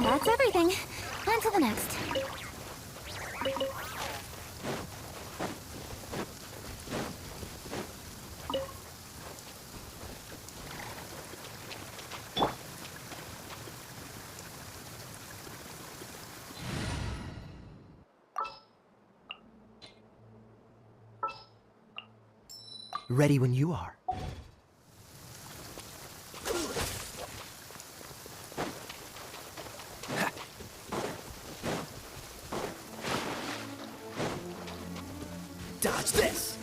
That's everything. On to the next. Ready when you are. Dodge this!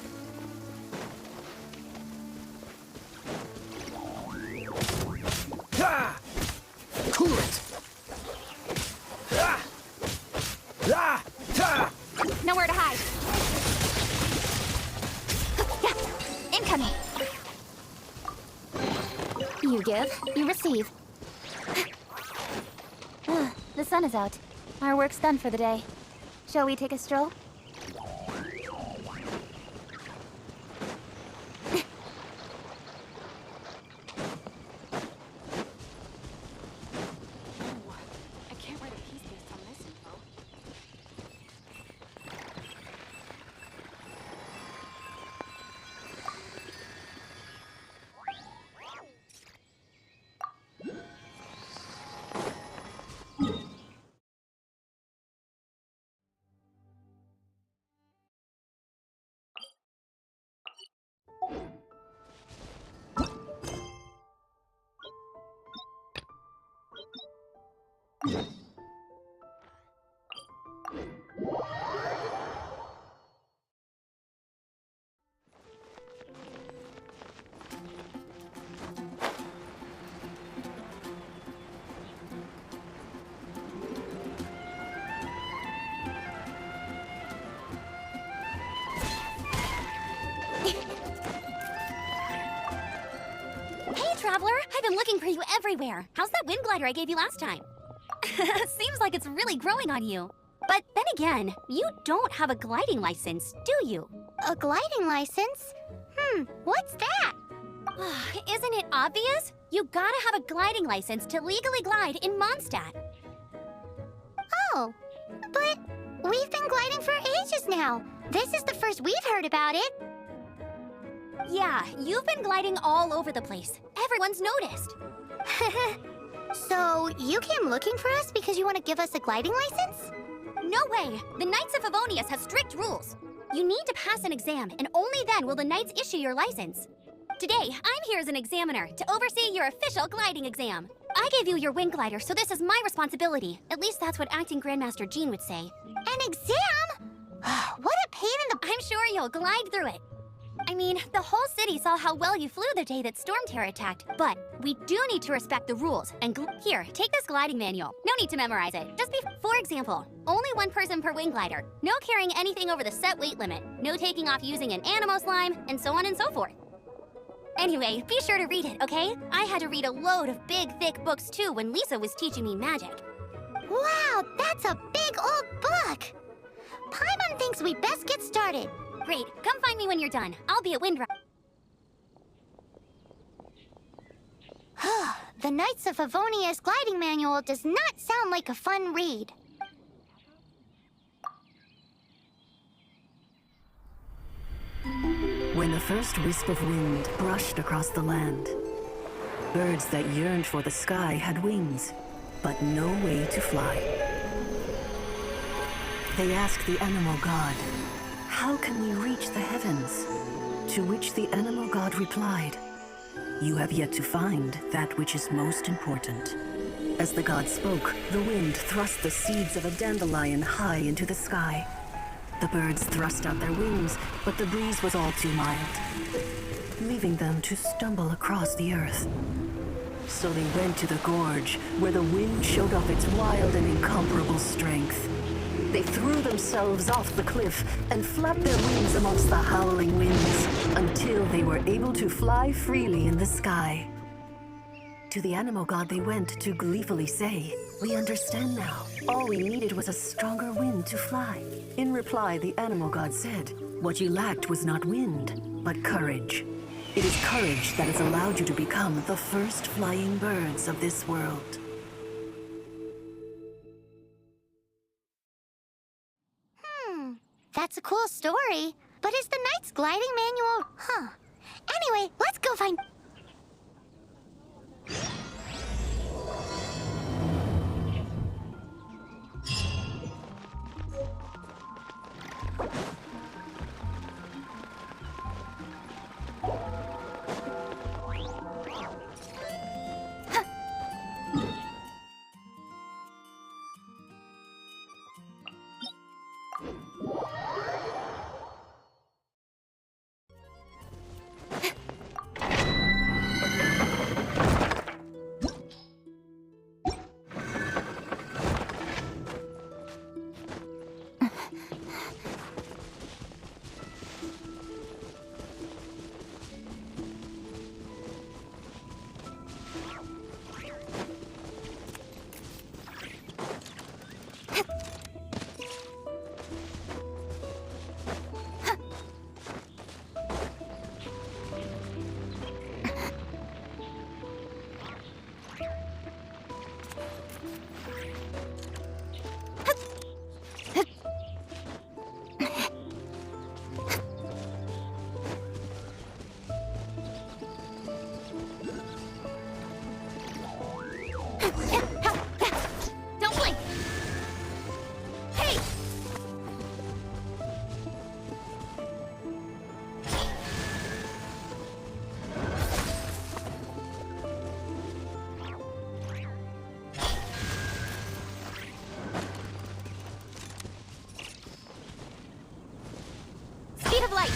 Ha! Cool it! Ah! Ah! Ha! Nowhere to hide. Incoming. You give, you receive. The sun is out. Our work's done for the day. Shall we take a stroll? I can't write a piece based on this info. Hey, Traveler! I've been looking for you everywhere. How's that wind glider I gave you last time? Seems like it's really growing on you. But then again, you don't have a gliding license, do you? A gliding license? What's that? Isn't it obvious? You gotta have a gliding license to legally glide in Mondstadt. Oh, but we've been gliding for ages now. This is the first we've heard about it. Yeah, you've been gliding all over the place. Everyone's noticed. So, you came looking for us because you want to give us a gliding license? No way! The Knights of Favonius have strict rules. You need to pass an exam, and only then will the Knights issue your license. Today, I'm here as an examiner to oversee your official gliding exam. I gave you your wind glider, so this is my responsibility. At least that's what Acting Grandmaster Jean would say. An exam? What a pain in the... I'm sure you'll glide through it. I mean, the whole city saw how well you flew the day that Storm Terror attacked. But we do need to respect the rules. And here, take this gliding manual. No need to memorize it. Just be, for example, only one person per wing glider. No carrying anything over the set weight limit. No taking off using an animo slime, and so on and so forth. Anyway, be sure to read it, okay? I had to read a load of big, thick books too when Lisa was teaching me magic. Wow, that's a big old book! Paimon thinks we best get started. Great, come find me when you're done. I'll be at Windrun. The Knights of Favonius gliding manual does not sound like a fun read. When the first wisp of wind brushed across the land, birds that yearned for the sky had wings, but no way to fly. They asked the animal god, "How can we reach the heavens?" To which the animal god replied, "You have yet to find that which is most important." As the god spoke, the wind thrust the seeds of a dandelion high into the sky. The birds thrust out their wings, but the breeze was all too mild, leaving them to stumble across the earth. So they went to the gorge, where the wind showed off its wild and incomparable strength. They threw themselves off the cliff and flapped their wings amongst the howling winds until they were able to fly freely in the sky. To the animal god they went to gleefully say, "We understand now. All we needed was a stronger wind to fly." In reply, the animal god said, "What you lacked was not wind, but courage. It is courage that has allowed you to become the first flying birds of this world." That's a cool story. But is the Knight's gliding manual... Huh. Anyway, let's go find... Don't blink! Hey! Speed of light!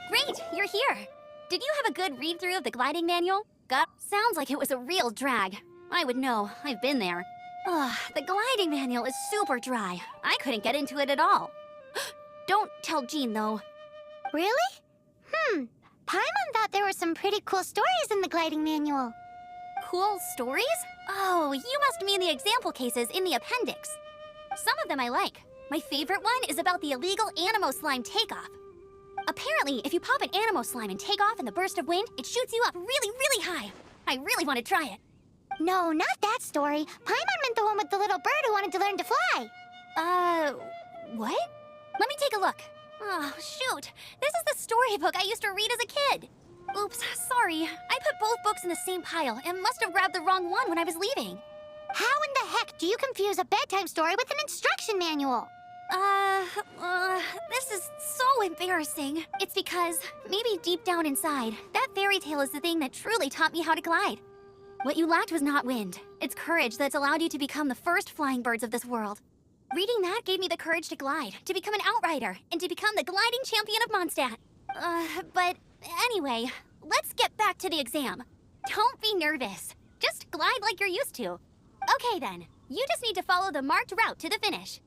Great, you're here. Did you have a good read-through of the gliding manual? Sounds like it was a real drag. I would know, I've been there. Ugh, the gliding manual is super dry. I couldn't get into it at all. Don't tell Jean, though. Really? Paimon thought there were some pretty cool stories in the gliding manual. Cool stories? Oh, you must mean the example cases in the appendix. Some of them I like. My favorite one is about the illegal Animo slime takeoff. Apparently, if you pop an Animo slime and take off in the burst of wind, it shoots you up really, really high. I really want to try it. No, not that story. Paimon meant the one with the little bird who wanted to learn to fly. What? Let me take a look. Oh, shoot. This is the storybook I used to read as a kid. Oops, sorry. I put both books in the same pile and must have grabbed the wrong one when I was leaving. How in the heck do you confuse a bedtime story with an instruction manual? This is so embarrassing. It's because, maybe deep down inside, that fairy tale is the thing that truly taught me how to glide. What you lacked was not wind. It's courage that's allowed you to become the first flying birds of this world. Reading that gave me the courage to glide, to become an outrider, and to become the gliding champion of Mondstadt. But anyway, let's get back to the exam. Don't be nervous. Just glide like you're used to. Okay then, you just need to follow the marked route to the finish.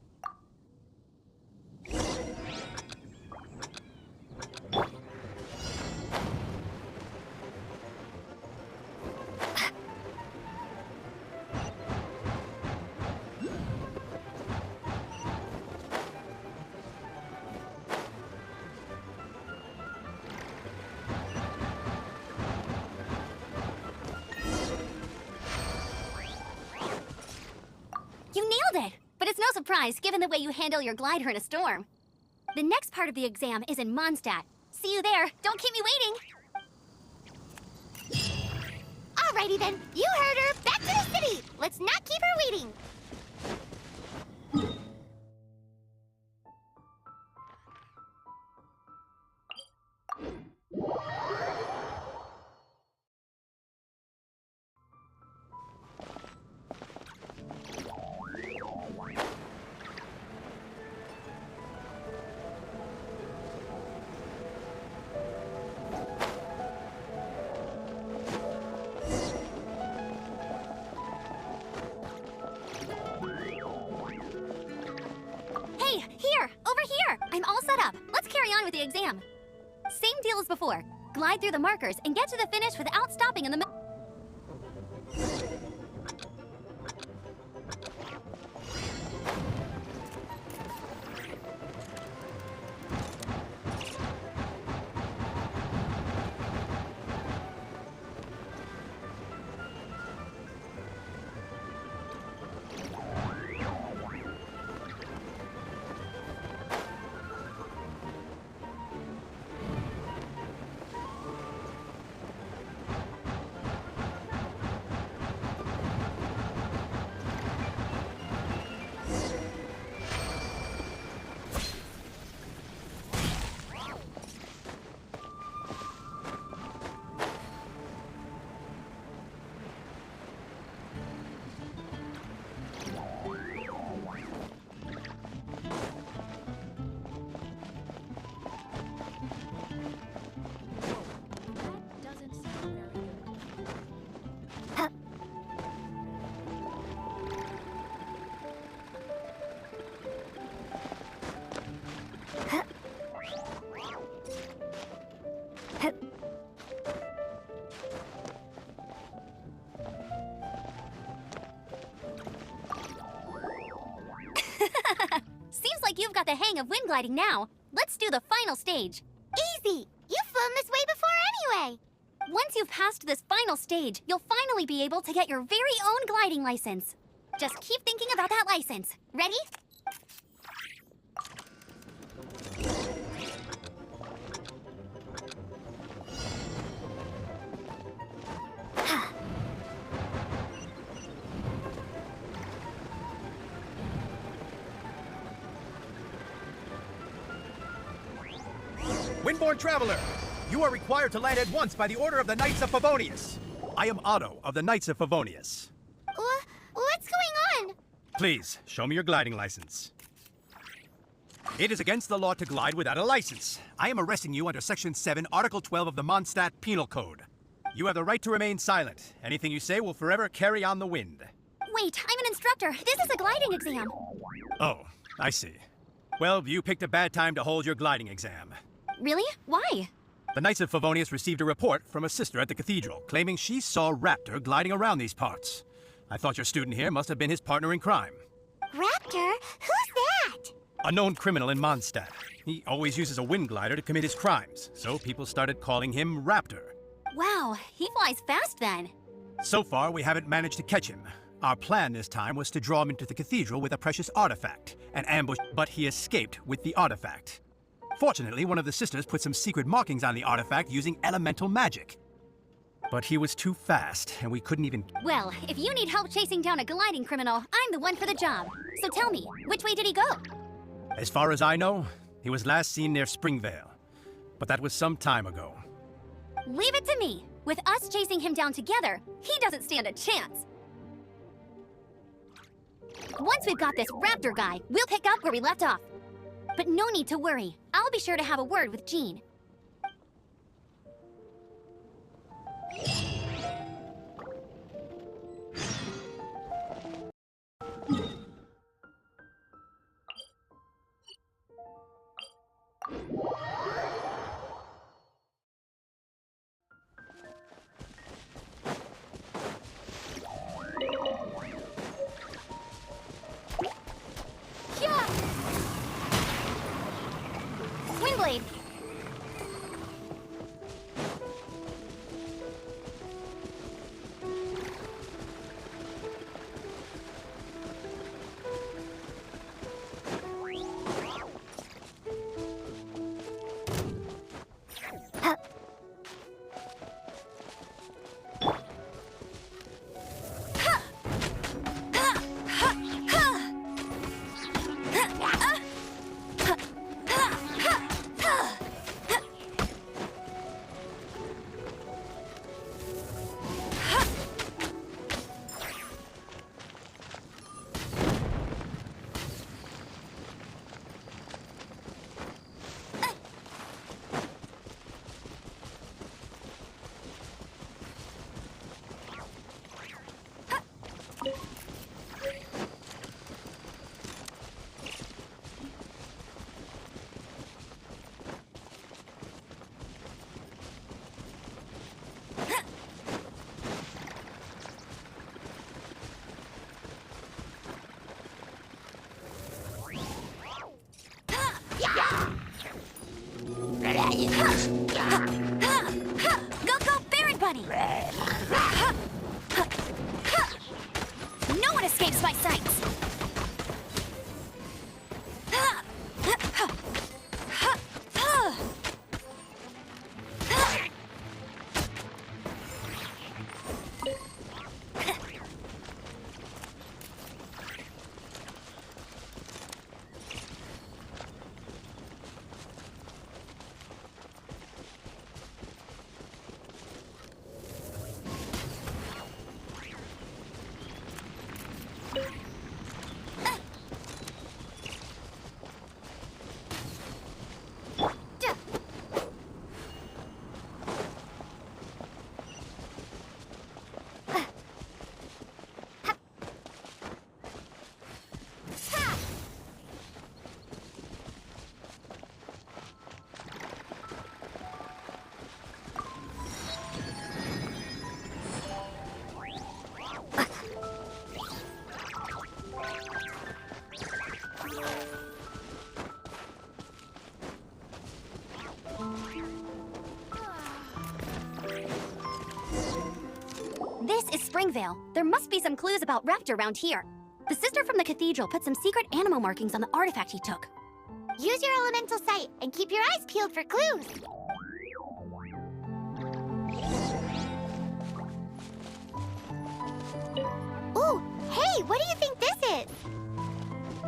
You nailed it! But it's no surprise, given the way you handle your glider in a storm. The next part of the exam is in Mondstadt. See you there. Don't keep me waiting. Alrighty then, you heard her. Back to the city. Let's not keep her waiting. with the exam. Same deal as before. Glide through the markers and get to the finish without stopping in the middle. That doesn't sound very good. Seems like you've got the hang of wind gliding now. Let's do the final stage. Easy! You've flown this way before anyway! Once you've passed this final stage, you'll finally be able to get your very own gliding license. Just keep thinking about that license. Ready? Windborne Traveler, you are required to land at once by the order of the Knights of Favonius. I am Otto of the Knights of Favonius. What's going on? Please, show me your gliding license. It is against the law to glide without a license. I am arresting you under Section 7, Article 12 of the Mondstadt Penal Code. You have the right to remain silent. Anything you say will forever carry on the wind. Wait, I'm an instructor. This is a gliding exam. Oh, I see. Well, you picked a bad time to hold your gliding exam. Really? Why? The Knights of Favonius received a report from a sister at the cathedral claiming she saw Raptor gliding around these parts. I thought your student here must have been his partner in crime. Raptor? Who's that? A known criminal in Mondstadt. He always uses a wind glider to commit his crimes, so people started calling him Raptor. Wow, he flies fast then. So far, we haven't managed to catch him. Our plan this time was to draw him into the cathedral with a precious artifact, an ambush, but he escaped with the artifact. Fortunately, one of the sisters put some secret markings on the artifact using elemental magic. But he was too fast, and we couldn't even... Well, if you need help chasing down a gliding criminal, I'm the one for the job. So tell me, which way did he go? As far as I know, he was last seen near Springvale. But that was some time ago. Leave it to me. With us chasing him down together, he doesn't stand a chance. Once we've got this Raptor guy, we'll pick up where we left off. But no need to worry. I'll be sure to have a word with Jean. Windblade! saves my sights. This is Springvale. There must be some clues about Raptor around here. The sister from the cathedral put some secret animal markings on the artifact he took. Use your elemental sight and keep your eyes peeled for clues. Ooh, hey, what do you think this is?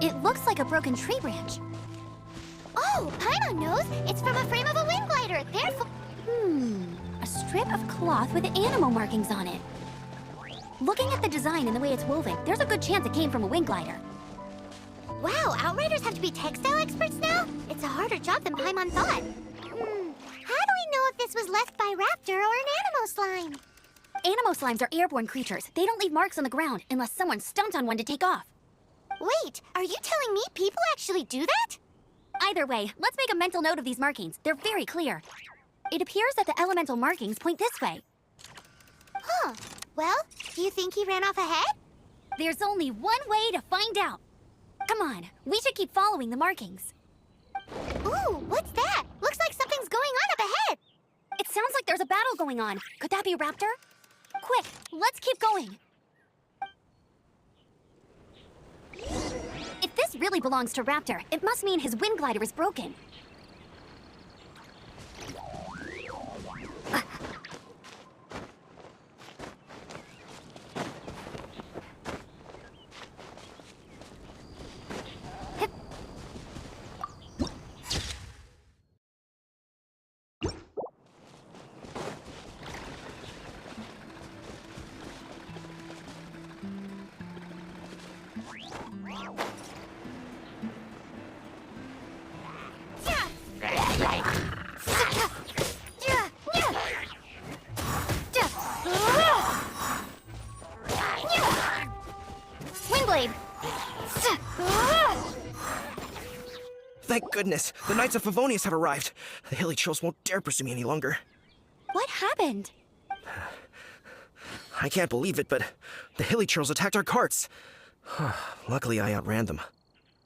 It looks like a broken tree branch. Oh, Paimon knows. It's from a frame of a wind glider. Therefore... A strip of cloth with animal markings on it. Looking at the design and the way it's woven, there's a good chance it came from a wing glider. Wow, Outriders have to be textile experts now? It's a harder job than Paimon thought. How do we know if this was left by Raptor or an animal slime? Animal slimes are airborne creatures. They don't leave marks on the ground unless someone stomped on one to take off. Wait, are you telling me people actually do that? Either way, let's make a mental note of these markings. They're very clear. It appears that the elemental markings point this way. Huh. Well, do you think he ran off ahead? There's only one way to find out. Come on, we should keep following the markings. Ooh, what's that? Looks like something's going on up ahead. It sounds like there's a battle going on. Could that be Raptor? Quick, let's keep going. If this really belongs to Raptor, it must mean his wind glider is broken. Wingblade! Thank goodness, the Knights of Favonius have arrived. The hilly trolls won't dare pursue me any longer. What happened? I can't believe it, but the hilly trolls attacked our carts. Luckily, I outran them.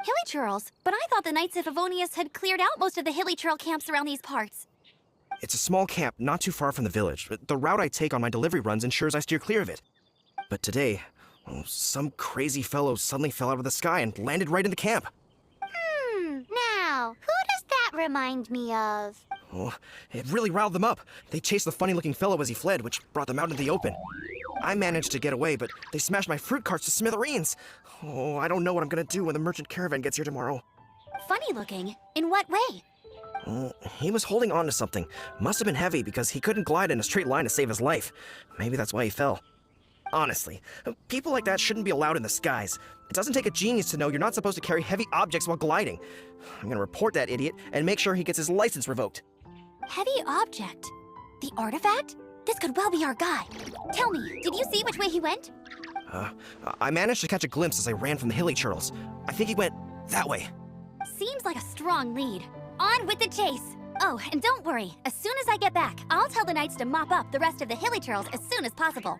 Hilly Churls? But I thought the Knights of Favonius had cleared out most of the Hilly Churl camps around these parts. It's a small camp not too far from the village. The route I take on my delivery runs ensures I steer clear of it. But today, some crazy fellow suddenly fell out of the sky and landed right in the camp. Now, who does that remind me of? Oh, it really riled them up. They chased the funny-looking fellow as he fled, which brought them out into the open. I managed to get away, but they smashed my fruit carts to smithereens. Oh, I don't know what I'm gonna do when the merchant caravan gets here tomorrow. Funny looking? In what way? He was holding on to something. Must have been heavy because he couldn't glide in a straight line to save his life. Maybe that's why he fell. Honestly, people like that shouldn't be allowed in the skies. It doesn't take a genius to know you're not supposed to carry heavy objects while gliding. I'm gonna report that idiot and make sure he gets his license revoked. Heavy object? The artifact? This could well be our guy. Tell me, did you see which way he went? I managed to catch a glimpse as I ran from the hilly churls. I think he went that way. Seems like a strong lead. On with the chase! Oh, and don't worry. As soon as I get back, I'll tell the knights to mop up the rest of the Hilly Churls as soon as possible.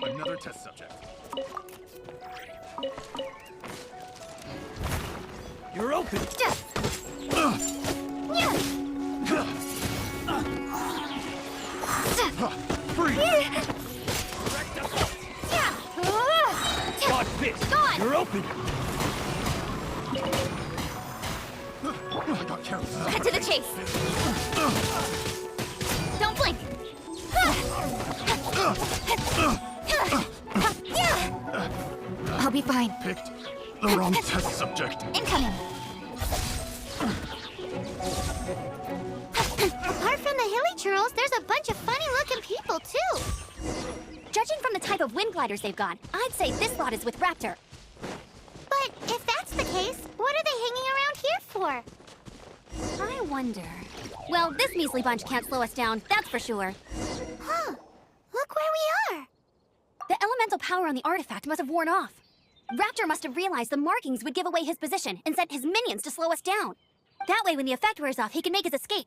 Another test subject. Free! God fist! Gone! You're open! I got careless. Cut to the chase. Don't blink. I'll be fine. Picked the wrong test subject. Incoming. Apart from the hilly churls, there's a bunch of funny-looking people, too. Judging from the type of wind gliders they've got, I'd say this lot is with Raptor. But if that's the case, what are they hanging around here for? I wonder. Well, this measly bunch can't slow us down, that's for sure. Huh. Look where we are. The elemental power on the artifact must have worn off. Raptor must have realized the markings would give away his position and sent his minions to slow us down. That way, when the effect wears off, he can make his escape.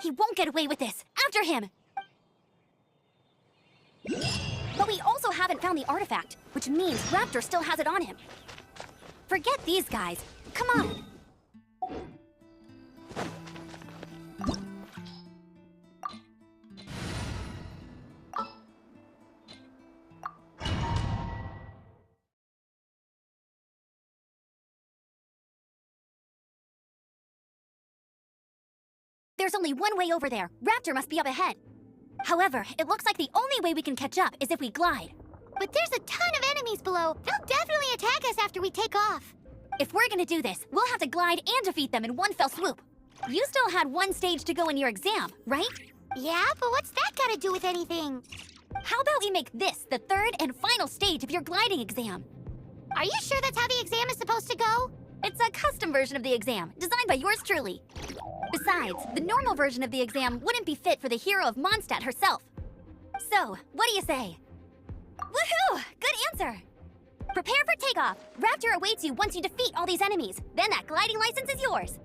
He won't get away with this. After him! But we also haven't found the artifact, which means Raptor still has it on him. Forget these guys. Come on. There's only one way over there. Raptor must be up ahead. However, it looks like the only way we can catch up is if we glide. But there's a ton of enemies below. They'll definitely attack us after we take off. If we're gonna do this, we'll have to glide and defeat them in one fell swoop. You still had one stage to go in your exam, right? Yeah, but what's that got to do with anything? How about we make this the third and final stage of your gliding exam? Are you sure that's how the exam is supposed to go? It's a custom version of the exam, designed by yours truly. Besides, the normal version of the exam wouldn't be fit for the hero of Mondstadt herself. So, what do you say? Woohoo! Good answer! Prepare for takeoff. Raptor awaits you once you defeat all these enemies. Then that gliding license is yours.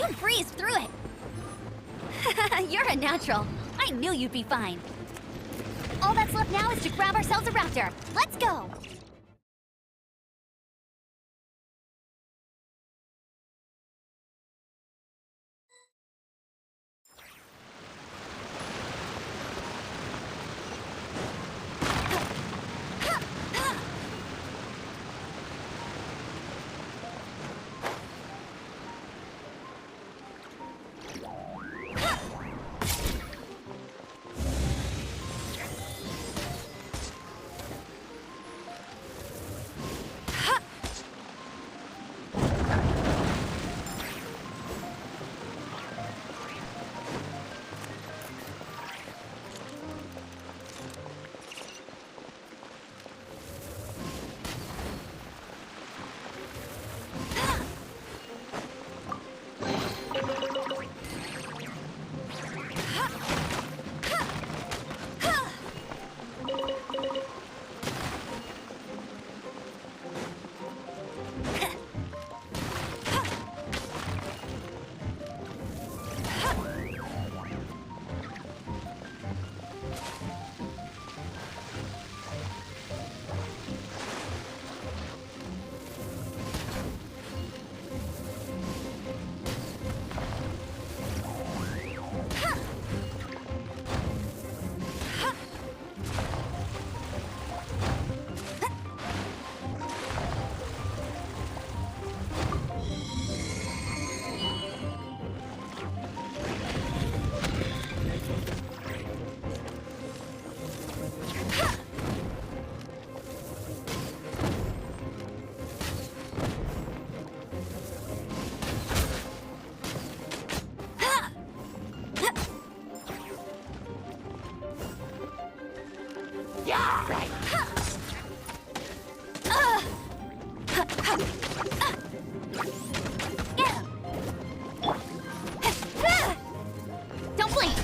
You breezed through it. You're a natural. I knew you'd be fine. All that's left now is to grab ourselves a raptor. Let's go! Don't blink!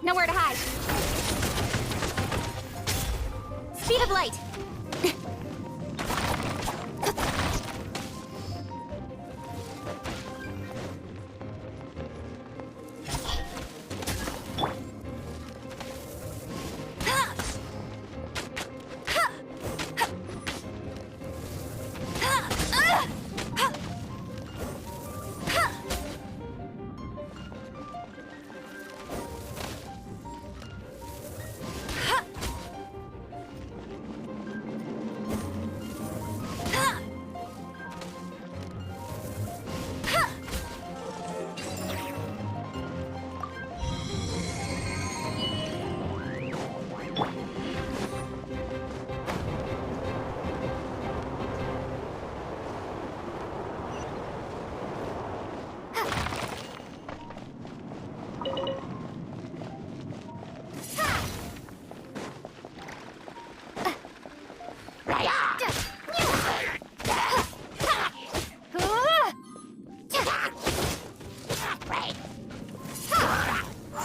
Nowhere to hide. Speed of light.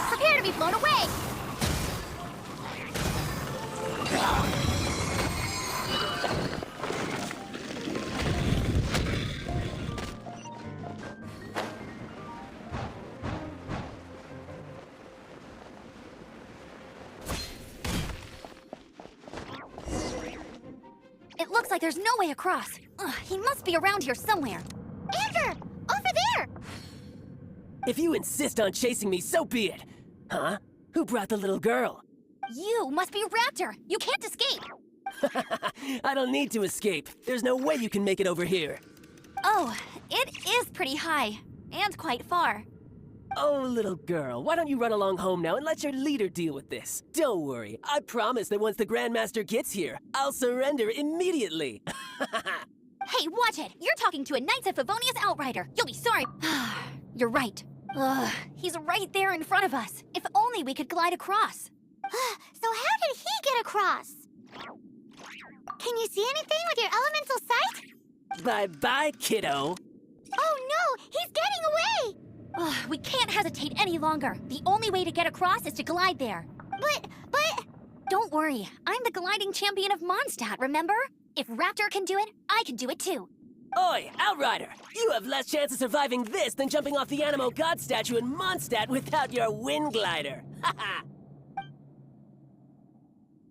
Prepare to be blown away! It looks like there's no way across. Ugh, he must be around here somewhere. Amber! Over there! If you insist on chasing me, so be it. Huh? Who brought the little girl? You must be Raptor. You can't escape. I don't need to escape. There's no way you can make it over here. Oh, it is pretty high. And quite far. Oh, little girl, why don't you run along home now and let your leader deal with this? Don't worry, I promise that once the Grandmaster gets here, I'll surrender immediately. Hey, watch it! You're talking to a Knights of Favonius outrider. You'll be sorry. You're right. Ugh, he's right there in front of us. If only we could glide across. So how did he get across? Can you see anything with your elemental sight? Bye-bye, kiddo. Oh no, he's getting away! Ugh, we can't hesitate any longer. The only way to get across is to glide there. But... Don't worry, I'm the gliding champion of Mondstadt, remember? If Raptor can do it, I can do it too. Oi, Outrider! You have less chance of surviving this than jumping off the Animo God statue in Mondstadt without your wind glider. Haha!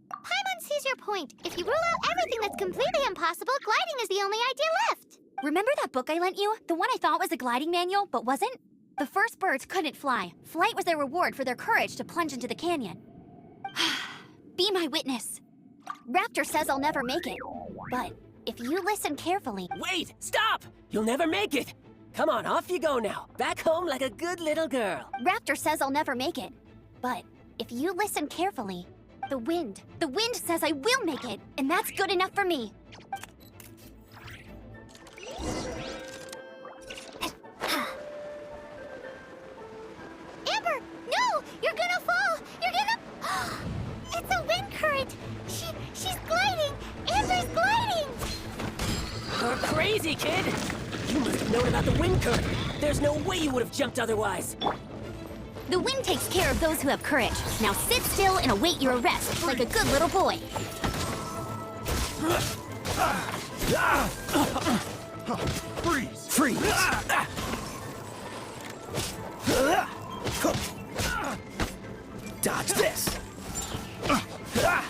Paimon sees your point. If you rule out everything that's completely impossible, gliding is the only idea left. Remember that book I lent you? The one I thought was a gliding manual, but wasn't? The first birds couldn't fly. Flight was their reward for their courage to plunge into the canyon. Be my witness. Raptor says I'll never make it, but if you listen carefully... Wait! Stop! You'll never make it! Come on, off you go now. Back home like a good little girl. Raptor says I'll never make it, but if you listen carefully, the wind says I will make it, and that's good enough for me. Amber, no! You're gonna fall! You're gonna... It's a wind current! She's gliding! Amber's gliding! You're crazy, kid! You must have known about the wind current. There's no way you would have jumped otherwise. The wind takes care of those who have courage. Now sit still and await your arrest, like a good little boy. Freeze! Freeze! Dodge this!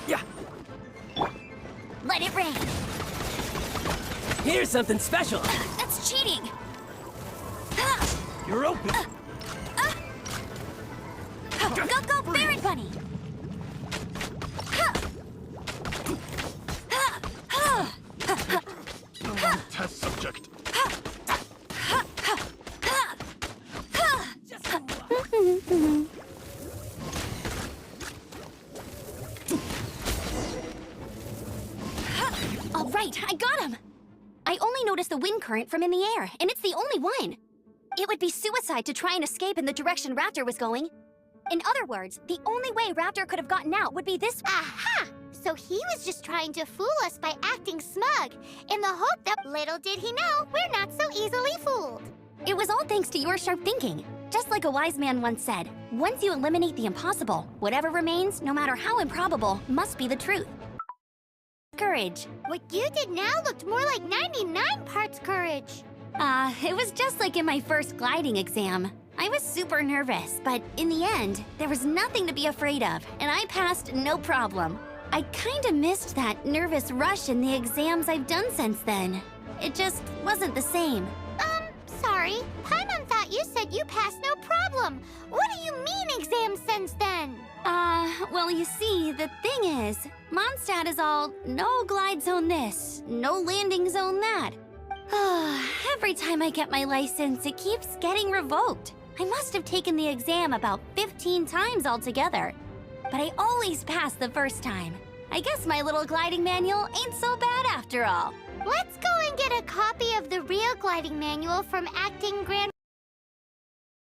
Yeah. Let it rain. Here's something special. That's cheating. You're open! Go, Barret Bunny! Test subject. All right, I got him! I only noticed the wind current from in the air, and it's the only one. It would be suicide to try and escape in the direction Raptor was going. In other words, the only way Raptor could have gotten out would be this way. Aha! So he was just trying to fool us by acting smug, in the hope that little did he know we're not so easily fooled. It was all thanks to your sharp thinking. Just like a wise man once said, once you eliminate the impossible, whatever remains, no matter how improbable, must be the truth. Courage. What you did now looked more like 99 parts courage. It was just like in my first gliding exam. I was super nervous, but in the end, there was nothing to be afraid of, and I passed no problem. I kinda missed that nervous rush in the exams I've done since then. It just wasn't the same. Sorry. Paimon thought you said you passed no problem. What do you mean exam since then? Well, you see, the thing is, Mondstadt is all no glide zone this, no landing zone that. Every time I get my license, it keeps getting revoked. I must have taken the exam about 15 times altogether. But I always pass the first time. I guess my little gliding manual ain't so bad after all. Let's go and get a copy of the real gliding manual from Acting Grand